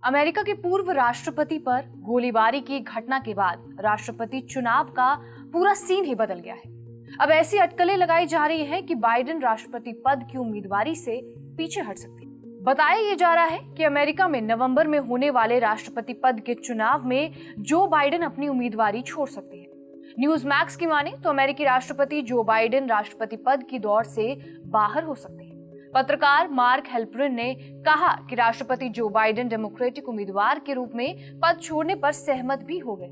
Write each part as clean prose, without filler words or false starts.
America के पूर्व राष्ट्रपति पर गोलीबारी की घटना के बाद राष्ट्रपति चुनाव का पूरा सीन ही बदल गया है। अब ऐसी अटकलें लगाई जा रही है कि बाइडेन राष्ट्रपति पद की उम्मीदवारी से पीछे हट सकते हैं। बताया यह जा रहा है कि अमेरिका में नवंबर में होने वाले राष्ट्रपति पद के चुनाव में जो बाइडेन अपनी उम्मीदवारी छोड़ सकते हैं। न्यूज मैक्स की माने तो अमेरिकी राष्ट्रपति जो बाइडेन राष्ट्रपति पद की दौड़ से बाहर हो सकते हैं। पत्रकार मार्क हेल्परिन ने कहा कि राष्ट्रपति जो बाइडेन डेमोक्रेटिक उम्मीदवार के रूप में पद छोड़ने पर सहमत भी हो गए।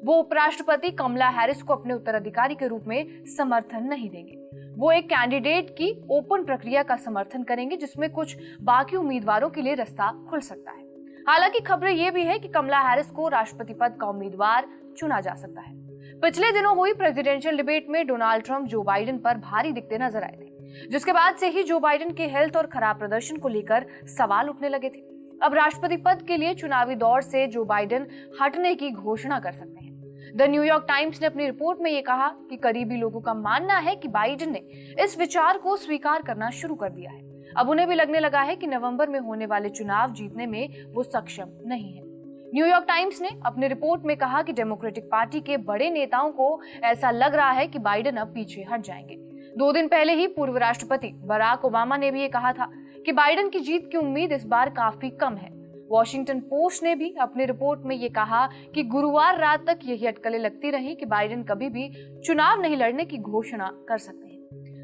वो उपराष्ट्रपति कमला हैरिस को अपने उत्तराधिकारी के रूप में समर्थन नहीं देंगे। वो एक कैंडिडेट की ओपन प्रक्रिया का समर्थन करेंगे जिसमें कुछ बाकी उम्मीदवारों के लिए रास्ता खुल सकता है। हालांकि खबरें ये भी है कि कमला हैरिस को राष्ट्रपति पद का उम्मीदवार चुना जा सकता है। पिछले दिनों हुई प्रेसिडेंशियल डिबेट में डोनाल्ड ट्रंप जो बाइडेन पर भारी दिखते नजर आए थे, जिसके बाद से ही जो बाइडेन के हेल्थ और खराब प्रदर्शन को लेकर सवाल उठने लगे थे। अब राष्ट्रपति पद के लिए चुनावी दौर से जो बाइडेन हटने की घोषणा कर सकते हैं। द न्यूयॉर्क टाइम्स ने अपनी रिपोर्ट में ये कहा कि करीबी लोगों का मानना है कि बाइडेन ने इस विचार को स्वीकार करना शुरू कर दिया है। अब उन्हें भी लगने लगा है कि नवंबर में होने वाले चुनाव जीतने में वो सक्षम नहीं है। न्यूयॉर्क टाइम्स ने अपनी रिपोर्ट में कहा कि डेमोक्रेटिक पार्टी के बड़े नेताओं को ऐसा लग रहा है कि बाइडेन अब पीछे हट जाएंगे। 2 दिन पहले ही पूर्व राष्ट्रपति बराक ओबामा ने भी ये कहा था कि बाइडेन की जीत की उम्मीद इस बार काफी कम है। वॉशिंगटन पोस्ट ने भी अपनी रिपोर्ट में ये कहा कि गुरुवार रात तक यही अटकलें लगती रही कि बाइडेन कभी भी चुनाव नहीं लड़ने की घोषणा कर सकते हैं।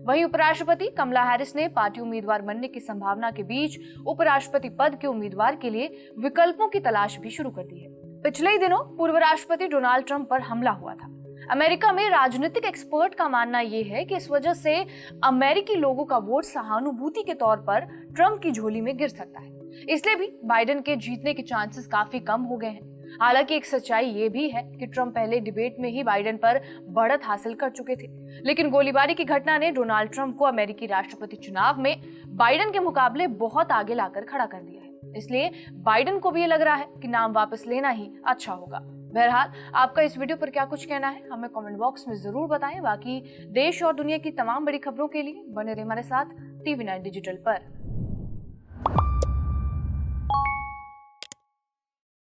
वहीं उपराष्ट्रपति कमला हैरिस ने पार्टी उम्मीदवार बनने की संभावना के बीच उपराष्ट्रपति पद के उम्मीदवार के लिए विकल्पों की तलाश भी शुरू कर दी है। पिछले ही दिनों पूर्व राष्ट्रपति डोनाल्ड ट्रंप पर हमला हुआ था। अमेरिका में राजनीतिक एक्सपर्ट का मानना यह है कि इस वजह से अमेरिकी लोगों का वोट सहानुभूति के तौर पर ट्रंप की झोली में गिर सकता है। इसलिए भी बाइडेन के जीतने के चांसेस काफी कम हो गए हैं। हालांकि एक सच्चाई ये भी है कि ट्रंप पहले डिबेट में ही बाइडेन पर बढ़त हासिल कर चुके थे, लेकिन गोलीबारी की घटना ने डोनाल्ड ट्रंप को अमेरिकी राष्ट्रपति चुनाव में बाइडेन के मुकाबले बहुत आगे लाकर खड़ा कर दिया है। इसलिए बाइडेन को भी ये लग रहा है कि नाम वापस लेना ही अच्छा होगा। बहरहाल, आपका इस वीडियो पर क्या कुछ कहना है हमें कमेंट बॉक्स में जरूर बताएं। बाकी देश और दुनिया की तमाम बड़ी खबरों के लिए बने रहिए हमारे साथ TV9 डिजिटल पर।